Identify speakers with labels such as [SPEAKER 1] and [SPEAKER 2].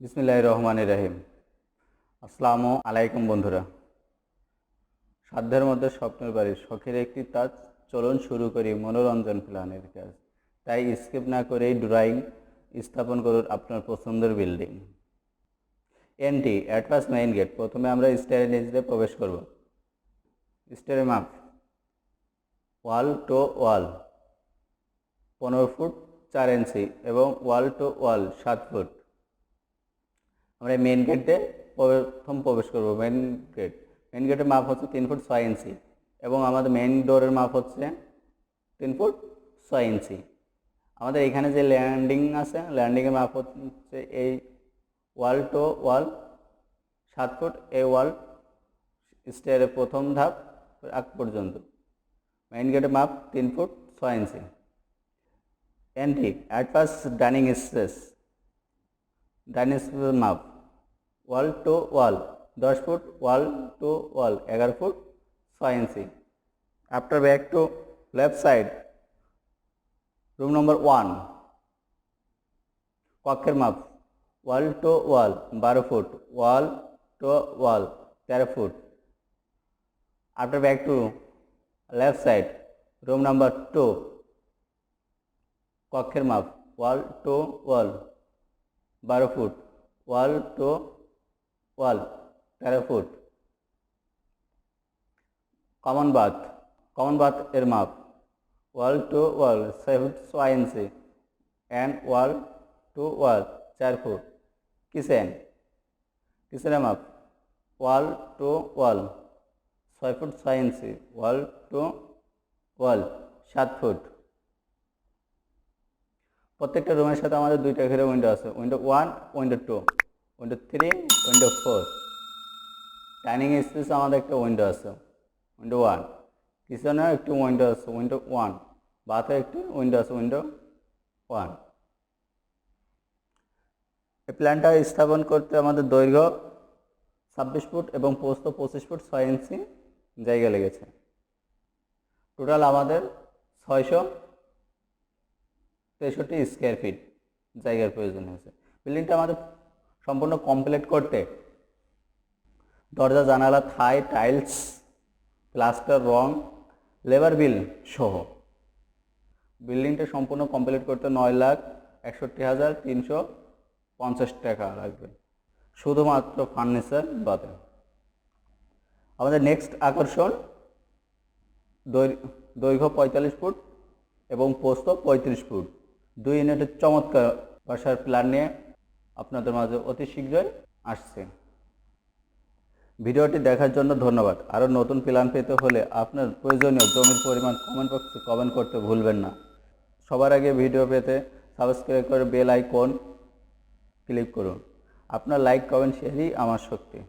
[SPEAKER 1] বিসমিল্লাহির রহমানির রহিম। আসসালামু আলাইকুম বন্ধুরা। সাধ্যের মধ্যে স্বপ্নের বাড়ি, শখের একটি তাজ। চলুন শুরু করি মনোরঞ্জন প্ল্যানের কাজ। তাই স্কিপ না করেই ড্রয়িং স্থাপন করুন আপনার পছন্দের building. Entry at first main gate. প্রথমে আমরা স্টেয়ারের নিচ দিয়ে প্রবেশ করব। স্টেয়ারের মাপ ওয়াল টু ওয়াল 15 ফুট 4 ইঞ্চি এবং ওয়াল টু ওয়াল 7 ফুট। আমরা মেন গেট দিয়ে প্রথম প্রবেশ করব। মেন গেটের মাপ হচ্ছে 3 ফুট 6 ইঞ্চি এবং আমাদের মেন ডোরের মাপ হচ্ছে 3 ফুট 6 ইঞ্চি। আমাদের এখানে যে ল্যান্ডিং আছে, ল্যান্ডিংয়ের মাপ হচ্ছে এই ওয়াল টু ওয়াল 7 ফুট। এই ওয়াল স্টেয়ারের প্রথম ধাপ আগ পর্যন্ত। মেইন গেটের মাপ 3 foot 6 inch. Entry at first dining space. Dining স্পেসের মাপ wall to wall 10 foot, wall to wall 11 foot 6 inch. After back to left side, room number 1। কক্ষের মাপ wall to wall 12 foot, wall to wall 13 foot. After back to left side, room number 2। কক্ষের মাপ wall to wall 12 foot, wall to wall 13 foot. Common bath এর মাপ wall to wall 6 foot 6 inch and wall to wall 4 foot. কিচেনের মাপ wall to wall 6 foot 6 inch, wall to wall 7 foot. প্রত্যেকটা রুমের সাথে আমাদের দুইটা করে উইন্ডো আছে, window 1, window 2, window 3, window 4। Dining স্পেসে আমাদের একটা উইন্ডো আছে, উইন্ডো 1। কিচেনেও একটি উইন্ডো আছে, উইন্ডো 1। বাথে একটি উইন্ডো আছে, উইন্ডো 1। এই প্ল্যানটা স্থাপন করতে আমাদের দৈর্ঘ্য 26 ফুট এবং প্রস্থ 25 ফুট 6 ইঞ্চি জায়গা লেগেছে। টোটাল আমাদের 663 স্কোয়ার ফিট জায়গার প্রয়োজন হয়েছে। বিল্ডিংটা আমাদের সম্পূর্ণ কমপ্লিট করতে দরজা, জানালা, থাই, টাইলস, প্লাস্টার, রং, লেবার বিল সহ বিল্ডিংটা সম্পূর্ণ কমপ্লিট করতে 9,61,350 টাকা লাগবে, শুধুমাত্র ফার্নিচার বাদে। আমাদের নেক্সট আকর্ষণ দৈর্ঘ্য 45 ফুট এবং প্রস্থ 35 ফুট 2 ইউনিটের চমৎকার বাসার প্ল্যান নিয়ে আপনাদের মাঝে অতি শীঘ্রই আসছে। ভিডিওটি দেখার জন্য ধন্যবাদ। আরও নতুন প্ল্যান পেতে হলে আপনার প্রয়োজনীয় জমির পরিমাণ কমেন্ট বক্সে কমেন্ট করতে ভুলবেন না। সবার আগে ভিডিও পেতে সাবস্ক্রাইব করে বেল আইকন ক্লিক করুন। আপনার লাইক, কমেন্ট, শেয়ারই আমার শক্তি।